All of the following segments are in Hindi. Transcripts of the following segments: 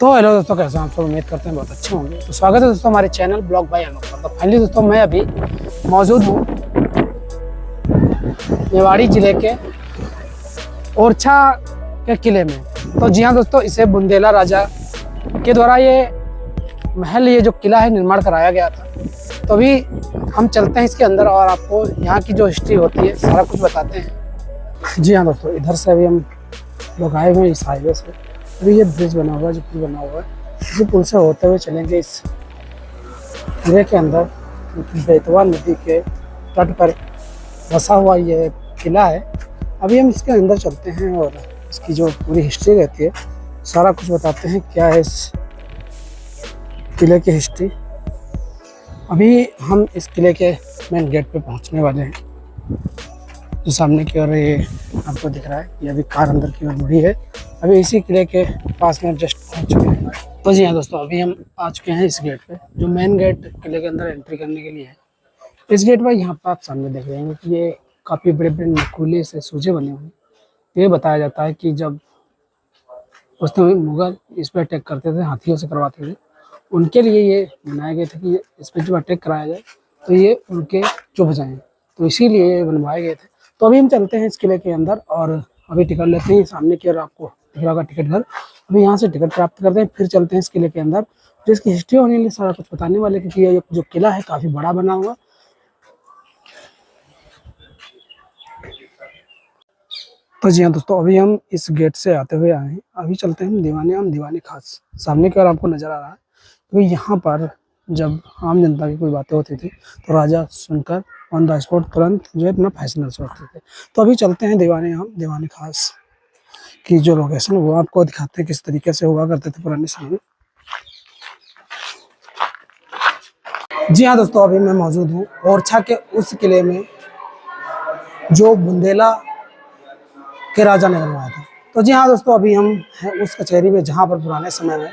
तो हेलो दोस्तों, कैसे हैं आप सब? उम्मीद करते हैं बहुत अच्छे होंगे। तो स्वागत है दोस्तों हमारे चैनल ब्लॉग बाय अनूप पर। तो फाइनली दोस्तों मैं अभी मौजूद हूँ मेवाड़ी जिले के ओरछा के किले में। तो जी हाँ दोस्तों, इसे बुंदेला राजा के द्वारा ये महल, ये जो किला है, निर्माण कराया गया था। तो अभी हम चलते हैं इसके अंदर और आपको यहाँ की जो हिस्ट्री होती है सारा कुछ बताते हैं। जी हाँ दोस्तों, इधर से अभी हम लोग आए हुए हैं इस हाईवे से। अभी ये ब्रिज बना हुआ है, जो पुल बना हुआ है, इसी पुल से होते हुए चलेंगे इस किले के अंदर। बेतवा नदी के तट पर बसा हुआ ये किला है। अभी हम इसके अंदर चलते हैं और इसकी जो पूरी हिस्ट्री रहती है सारा कुछ बताते हैं, क्या है इस किले की हिस्ट्री। अभी हम इस किले के मेन गेट पे पहुंचने वाले हैं। जो सामने की ओर ये आपको दिख रहा है, ये अभी कार अंदर की ओर मुड़ी है। अभी इसी किले के पास में जस्ट पहुंच चुके हैं। तो जी हाँ दोस्तों, अभी हम आ चुके हैं इस गेट पे, जो मेन गेट किले के अंदर एंट्री करने के लिए है। इस गेट पर यहाँ पर आप सामने देख रहे हैं कि ये काफ़ी बड़े बड़े नकुले से सूजे बने हुए हैं। ये बताया जाता है कि जब उस समय मुगल इस पर अटैक करते थे, हाथियों से करवाते थे, उनके लिए ये बनाए गए थे कि इस पर जब अटैक कराया जाए तो ये उनके चुभ जाएँ, तो इसीलिए ये बनवाए गए थे। तो अभी हम चलते हैं इस किले के अंदर और अभी टिकट लेते हैं। सामने की ओर आपको दिख रहा होगा टिकट घर। अभी यहाँ से टिकट प्राप्त करते हैं, फिर चलते हैं इस किले के अंदर, जो इसकी हिस्ट्री होने के लिए सारा कुछ बताने वाले, क्योंकि ये जो किला है काफ़ी बड़ा बना हुआ। तो जी हाँ दोस्तों, अभी हम इस गेट से आते हुए आए हैं। अभी चलते हैं दीवाने खास। सामने की ओर आपको नजर आ रहा है, क्योंकि यहाँ पर जब आम जनता की कोई बातें होती थी तो राजा सुनकर ऑन द स्पॉट तुरंत जो है अपना फैसला सोचते थे। तो अभी चलते हैं दीवाने खास की जो लोकेशन, वो आपको दिखाते हैं किस तरीके से हुआ करते थे पुराने समय में। जी हाँ दोस्तों, अभी मैं मौजूद हूँ ओरछा के उस किले में जो बुंदेला के राजा ने बनवाया था। तो जी हाँ दोस्तों, अभी हम हैं उस कचहरी में जहाँ पर पुराने समय में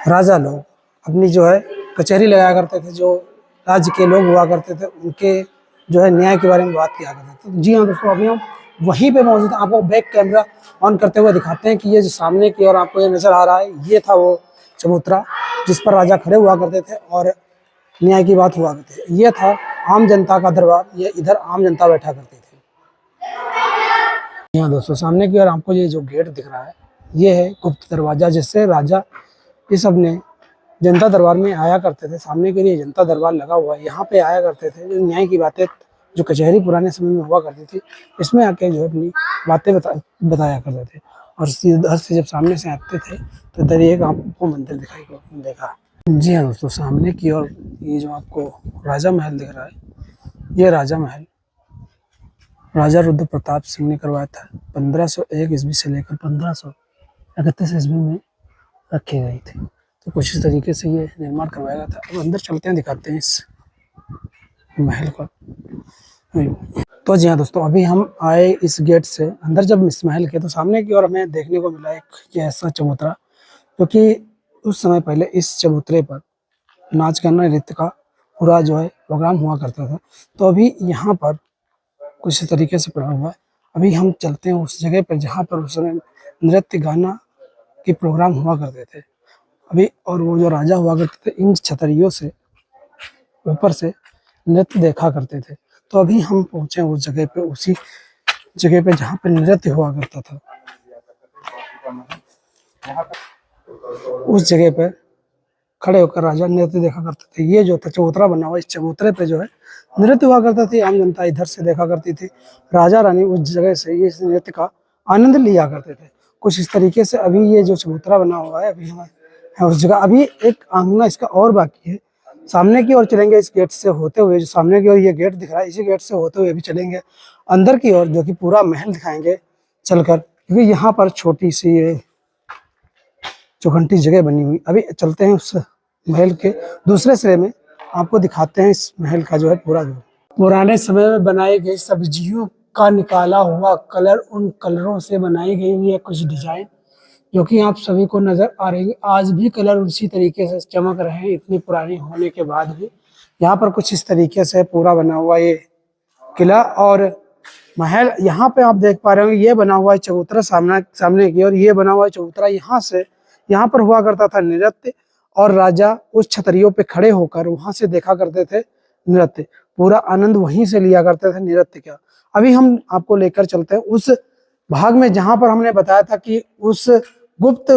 राजा लोग अपनी जो है कचहरी लगाया करते थे। जो राज्य के लोग हुआ करते थे उनके जो है न्याय के बारे में बात किया करते थे। जी हाँ दोस्तों, अभी हम वहीं पे मौजूद हैं। आपको बैक कैमरा ऑन करते हुए दिखाते हैं कि ये जो सामने की ओर आपको ये नजर आ रहा है, ये था वो चबूतरा जिस पर राजा खड़े हुआ करते थे और न्याय की बात हुआ करती थी। ये था आम जनता का दरबार, ये इधर आम जनता बैठा करती थी। यहाँ दोस्तों, सामने की ओर आपको ये जो गेट दिख रहा है, ये है गुप्त दरवाजा, जिससे राजा इस अपने जनता दरबार में आया करते थे। सामने के लिए जनता दरबार लगा हुआ है, यहाँ पे आया करते थे। जो न्याय की बातें, जो कचहरी पुराने समय में हुआ करती थी, इसमें आके जो अपनी बातें बताया करते थे। और इधर से जब सामने से आते थे तो इधर एक आपको मंदिर दिखाई देखा। जी हाँ दोस्तों, सामने की ओर ये जो आपको राजा महल दिख रहा है, ये राजा महल राजा रुद्र प्रताप सिंह ने करवाया था। 1501 ईस्वी से लेकर 1531 ईस्वी में रखी गई थी। तो कुछ इस तरीके से ये निर्माण करवाया गया था। अब अंदर चलते हैं, दिखाते हैं इस महल को। तो जी हाँ दोस्तों, अभी हम आए इस गेट से अंदर। जब इस महल के तो सामने की ओर हमें देखने को मिला एक ये ऐसा चबूतरा, क्योंकि उस समय पहले इस चबूतरे पर नाच गाना नृत्य का पूरा जो है प्रोग्राम हुआ करता था। तो अभी यहाँ पर कुछ इस तरीके से पड़ा हुआ है। अभी हम चलते हैं उस जगह पर जहाँ पर उस समय नृत्य गाना के प्रोग्राम हुआ करते थे। अभी और वो जो राजा हुआ करते थे, इन छतरियों से ऊपर से नृत्य देखा करते थे। तो अभी हम पहुंचे उस जगह पे, उसी जगह पे जहाँ पे नृत्य हुआ करता था। उस जगह पे खड़े होकर राजा नृत्य देखा करते थे। ये जो था चबूतरा बना हुआ, इस चबूतरे पे जो है नृत्य हुआ करता थी। आम जनता इधर से देखा करती थी। राजा रानी उस जगह से ये इस नृत्य का आनंद लिया करते थे। कुछ इस तरीके से अभी ये जो चबूतरा बना हुआ है, अभी हमारे है उस जगह। अभी एक आंगना इसका और बाकी है। सामने की ओर चलेंगे इस गेट से होते हुए, जो सामने की ओर ये गेट दिख रहा है, इसी गेट से होते हुए भी चलेंगे अंदर की ओर, जो कि पूरा महल दिखाएंगे चलकर, क्योंकि यहाँ पर छोटी सी ये चौखंटी जगह बनी हुई। अभी चलते हैं उस महल के दूसरे सिरे में, आपको दिखाते हैं इस महल का जो है पूरा व्यू। पुराने समय में बनाई गई सब्जियों का निकाला हुआ कलर, उन कलरों से बनाई गई हुई है कुछ डिजाइन, जो कि आप सभी को नजर आ रही है। आज भी कलर उसी तरीके से चमक रहे हैं, इतनी पुरानी होने के बाद भी। यहाँ पर कुछ इस तरीके से पूरा बना हुआ ये किला और महल। यहाँ पे आप देख पा रहे होंगे, ये बना हुआ है चबूतरा सामने की ओर, ये बना हुआ है चबूतरा। यहाँ से यहाँ पर हुआ करता था नृत्य, और राजा उस छतरियों पे खड़े होकर वहां से देखा करते थे नृत्य, पूरा आनंद वहीं से लिया करते थे नृत्य का। अभी हम आपको लेकर चलते हैं उस भाग में जहां पर हमने बताया था कि उस गुप्त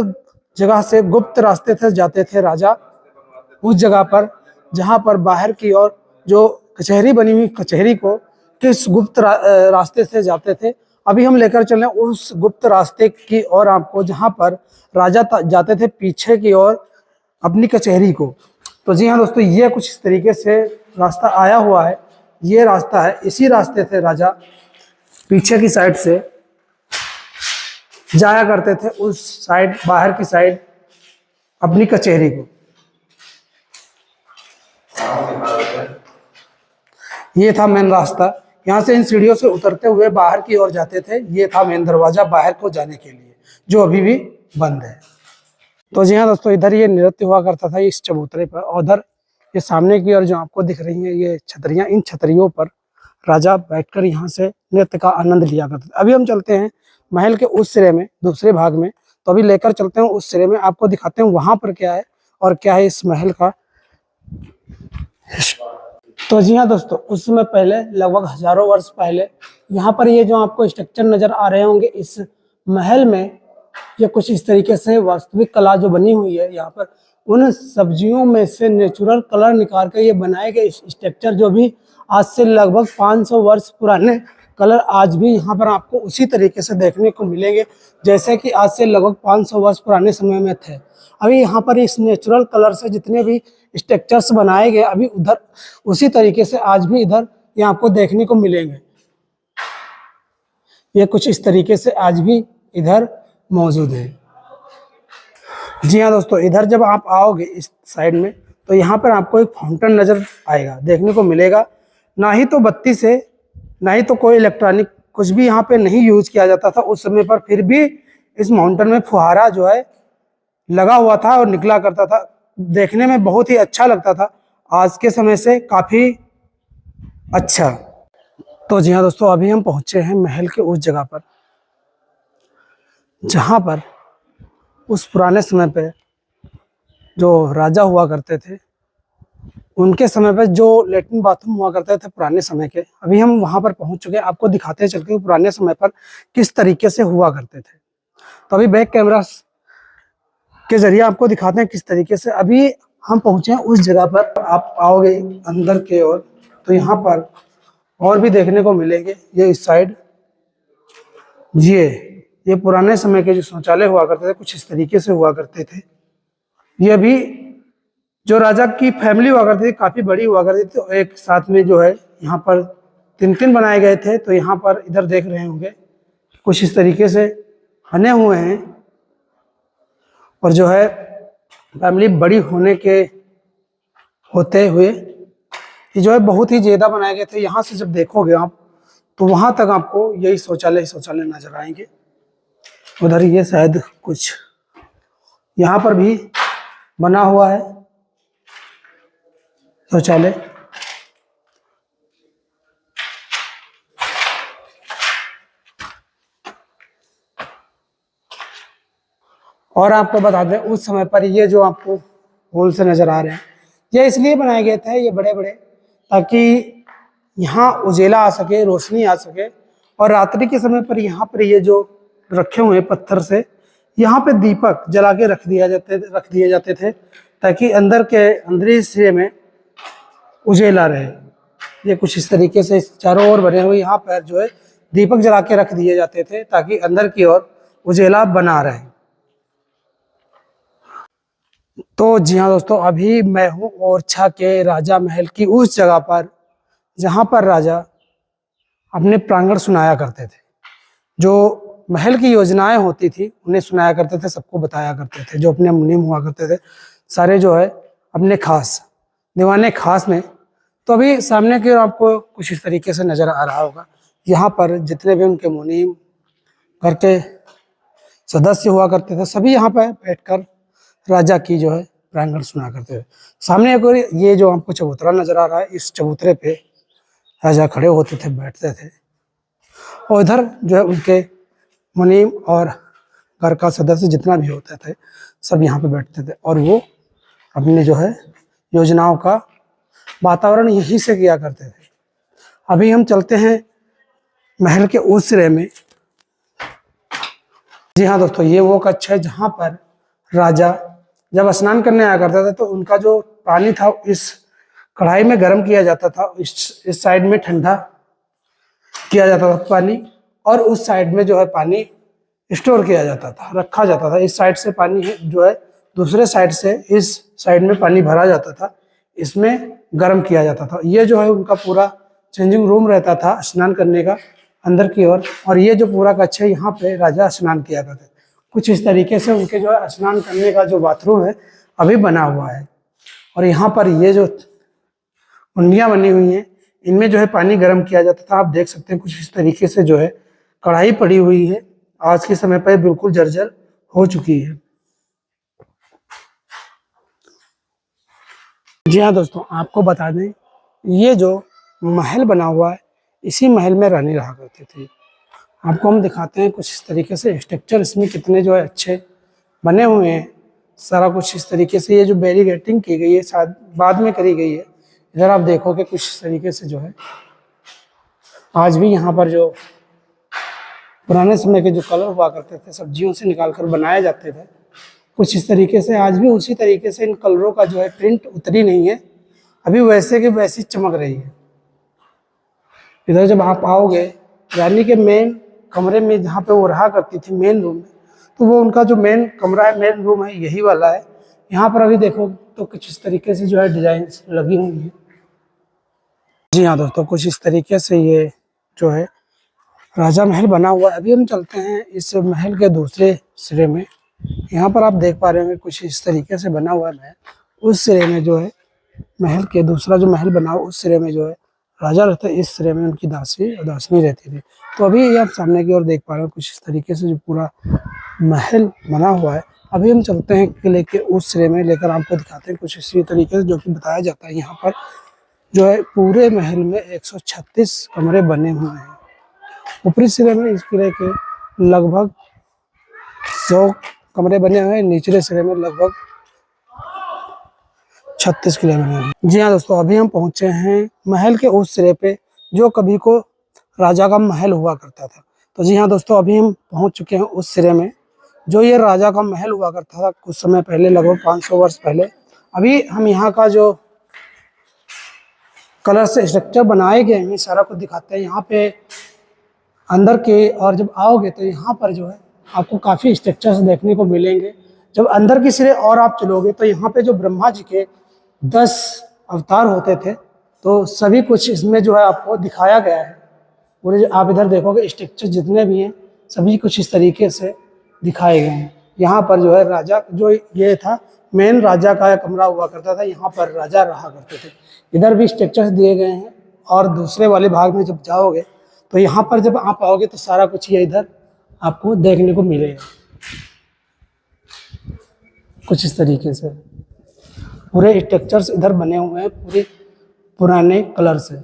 जगह से, गुप्त रास्ते से जाते थे राजा उस जगह पर जहां पर बाहर की ओर जो कचहरी बनी हुई, कचहरी को किस गुप्त रास्ते से जाते थे। अभी हम लेकर चले उस गुप्त रास्ते की ओर आपको, जहां पर राजा जाते थे पीछे की ओर अपनी कचहरी को। तो जी हाँ दोस्तों, ये कुछ इस तरीके से रास्ता आया हुआ है, ये रास्ता है, इसी रास्ते से राजा पीछे की साइड से जाया करते थे उस साइड, बाहर की साइड अपनी कचहरी को। ये था मेन रास्ता, यहाँ से इन सीढ़ियों से उतरते हुए बाहर की ओर जाते थे। ये था मेन दरवाजा बाहर को जाने के लिए, जो अभी भी बंद है। तो जी हाँ दोस्तों, इधर ये नृत्य हुआ करता था इस चबूतरे पर, और उधर ये सामने की ओर जो आपको दिख रही है ये छतरियां, इन छतरियों पर राजा बैठकर यहाँ से नृत्य का आनंद लिया करते थे। अभी हम चलते हैं महल के उस सिरे में, दूसरे भाग में। तो अभी लेकर चलते हैं उस सिरे में, आपको दिखाते हैं वहां पर क्या है और क्या है इस महल का। तो जी हाँ दोस्तों, उस समय पहले, लगभग हजारों वर्ष पहले, यहाँ पर ये जो आपको स्ट्रक्चर नजर आ रहे होंगे इस महल में, ये कुछ इस तरीके से वास्तविक कला जो बनी हुई है, यहाँ पर उन सब्जियों में से नेचुरल कलर निकाल कर ये बनाए गए स्ट्रक्चर, जो भी आज से लगभग 500 वर्ष पुराने कलर आज भी यहाँ पर आपको उसी तरीके से देखने को मिलेंगे जैसे कि आज से लगभग 500 वर्ष पुराने समय में थे। अभी यहाँ पर इस नेचुरल कलर से जितने भी स्ट्रक्चर्स बनाए गए, अभी उधर उसी तरीके से आज भी इधर ये आपको देखने को मिलेंगे। ये कुछ इस तरीके से आज भी इधर मौजूद है। जी हाँ दोस्तों, इधर जब आप आओगे इस साइड में, तो यहाँ पर आपको एक फाउंटेन नजर आएगा, देखने को मिलेगा। ना ही तो बत्ती से, ना ही तो कोई इलेक्ट्रॉनिक कुछ भी यहाँ पे नहीं यूज किया जाता था उस समय पर, फिर भी इस माउंटेन में फुहारा जो है लगा हुआ था और निकला करता था। देखने में बहुत ही अच्छा लगता था, आज के समय से काफी अच्छा। तो जी हाँ दोस्तों, अभी हम पहुंचे हैं महल के उस जगह पर जहां पर उस पुराने समय पे जो राजा हुआ करते थे, उनके समय पे जो लेटरिन बाथरूम हुआ करते थे पुराने समय के, अभी हम वहां पर पहुंच चुके हैं। आपको दिखाते हैं चल के पुराने समय पर किस तरीके से हुआ करते थे। तो अभी बैक कैमरा के जरिए आपको दिखाते हैं किस तरीके से। अभी हम पहुंचे हैं उस जगह पर, आप आओगे अंदर के ओर तो यहाँ पर और भी देखने को मिलेंगे। ये इस साइड ये पुराने समय के जो शौचालय हुआ करते थे कुछ इस तरीके से हुआ करते थे। ये भी जो राजा की फैमिली हुआ करती थी काफी बड़ी हुआ करती थी, तो एक साथ में जो है यहाँ पर 3-3 बनाए गए थे। तो यहाँ पर इधर देख रहे होंगे कुछ इस तरीके से बने हुए हैं, और जो है फैमिली बड़ी होने के होते हुए ये जो है बहुत ही ज्यादा बनाए गए थे। यहाँ से जब देखोगे आप तो वहां तक आपको यही शौचालय नजर आएंगे। उधर ये शायद कुछ यहाँ पर भी बना हुआ है शौचालय। और आपको बता दें उस समय पर ये जो आपको होल से नजर आ रहे हैं, ये इसलिए बनाए गए थे ये बड़े बड़े, ताकि यहाँ उजेला आ सके, रोशनी आ सके। और रात्रि के समय पर यहाँ पर ये जो रखे हुए पत्थर से यहाँ पे दीपक जला के रख दिए जाते थे, ताकि अंदर के अंदरी हिस्से में उजेला रहे। ये कुछ इस तरीके से चारों ओर बने हुए यहाँ पर जो है दीपक जला के रख दिए जाते थे, ताकि अंदर की ओर उजेला बना रहे। तो जी हाँ दोस्तों, अभी मैं हूँ ओरछा के राजा महल की उस जगह पर जहाँ पर राजा अपने प्रांगण सुनाया करते थे। जो महल की योजनाएं होती थी उन्हें सुनाया करते थे, सबको बताया करते थे। जो अपने मुनीम हुआ करते थे सारे जो है अपने खास दीवाने खास में। तो अभी सामने की ओर आपको कुछ इस तरीके से नजर आ रहा होगा। यहाँ पर जितने भी उनके मुनीम घर के सदस्य हुआ करते थे सभी यहाँ पर बैठकर राजा की जो है प्रांगण सुना करते थे। सामने एक और ये जो आपको चबूतरा नजर आ रहा है, इस चबूतरे पे राजा खड़े होते थे, बैठते थे, और इधर जो है उनके मुनीम और घर का सदस्य जितना भी होते थे सब यहाँ पे बैठते थे और वो अपने जो है योजनाओं का वातावरण यहीं से किया करते थे। अभी हम चलते हैं महल के उस सिरे में। जी हाँ दोस्तों, ये वो कक्ष है जहाँ पर राजा जब स्नान करने आया करता था तो उनका जो पानी था इस कढ़ाई में गर्म किया जाता था, इस साइड में ठंडा किया जाता था पानी, और उस साइड में जो है पानी स्टोर किया जाता था, रखा जाता था। इस साइड से पानी जो है दूसरे साइड से इस साइड में पानी भरा जाता था, इसमें गर्म किया जाता था। ये जो है उनका पूरा चेंजिंग रूम रहता था स्नान करने का अंदर की ओर, और ये जो पूरा कक्ष है यहाँ पे राजा स्नान किया करते थे। कुछ इस तरीके से उनके जो है स्नान करने का जो बाथरूम है अभी बना हुआ है। और यहाँ पर ये जो कुंडियाँ बनी हुई हैं इनमें जो है पानी गर्म किया जाता था। आप देख सकते हैं कुछ इस तरीके से जो है कढ़ाई पड़ी हुई है, आज के समय पर बिल्कुल जर्जर हो चुकी है। जी हाँ दोस्तों, आपको बता दें ये जो महल बना हुआ है इसी महल में रानी रहा करती थी। आपको हम दिखाते हैं कुछ इस तरीके से स्ट्रक्चर इसमें कितने जो है अच्छे बने हुए हैं। सारा कुछ इस तरीके से, ये जो बैरिकेडिंग की गई है शायद बाद में करी गई है। इधर आप देखोगे कुछ इस तरीके से जो है आज भी यहाँ पर जो पुराने समय के जो कलर हुआ करते थे सब्जियों से निकाल कर बनाए जाते थे, कुछ इस तरीके से आज भी उसी तरीके से इन कलरों का जो है प्रिंट उतरी नहीं है, अभी वैसे के वैसी चमक रही है। इधर जब आप आओगे रानी के मेन कमरे में जहाँ पे वो रहा करती थी मेन रूम में, तो वो उनका जो मेन कमरा है मेन रूम है यही वाला है। यहाँ पर अभी देखो तो कुछ इस तरीके से जो है डिजाइन लगी हुई है। जी हाँ दोस्तों, कुछ इस तरीके से ये जो है राजा महल बना हुआ है। अभी हम चलते हैं इस महल के दूसरे सिरे में। यहाँ पर आप देख पा रहे होंगे कुछ इस तरीके से बना हुआ है महल। उस सिरे में जो है महल के दूसरा जो महल बना हुआ उस सिरे में जो है राजा रहते, इस सिरे में उनकी दासी और दासनी रहती थी। तो अभी ये आप सामने की ओर देख पा रहे हो कुछ इस तरीके से जो पूरा महल बना हुआ है। अभी हम चलते हैं किले के उस सिरे में, लेकर आपको दिखाते हैं कुछ इसी तरीके से, जो कि बताया जाता है यहाँ पर जो है पूरे महल में 136 कमरे बने हुए हैं। ऊपरी सिरे में इस किले के लगभग 100 कमरे बने हुए हैं, निचले सिरे में लगभग 36 किले बने हुए हैं। जी हाँ दोस्तों, अभी हम पहुंचे हैं महल के उस सिरे पे जो कभी को राजा का महल हुआ करता था। तो जी हाँ दोस्तों, अभी हम पहुंच चुके हैं उस सिरे में जो ये राजा का महल हुआ करता था कुछ समय पहले, लगभग 500 वर्ष पहले। अभी हम यहाँ का जो कलर से स्ट्रक्चर बनाए गए हैं सारा कुछ दिखाते हैं यहाँ पे अंदर के। और जब आओगे तो यहाँ पर जो है आपको काफ़ी स्ट्रक्चर्स देखने को मिलेंगे। जब अंदर की सिरे और आप चलोगे तो यहाँ पे जो ब्रह्मा जी के 10 अवतार होते थे तो सभी कुछ इसमें जो है आपको दिखाया गया है। पूरे जो आप इधर देखोगे स्ट्रक्चर जितने भी हैं सभी कुछ इस तरीके से दिखाए गए हैं। यहाँ पर जो है राजा जो ये था मेन राजा का कमरा हुआ करता था, यहाँ पर राजा रहा करते थे। इधर भी स्ट्रक्चर्स दिए गए हैं और दूसरे वाले भाग में जब जाओगे तो यहाँ पर जब आप आओगे तो सारा कुछ ये इधर आपको देखने को मिलेगा कुछ इस तरीके से। पूरे स्ट्रक्चर्स इधर बने हुए हैं पूरे पुराने कलर से।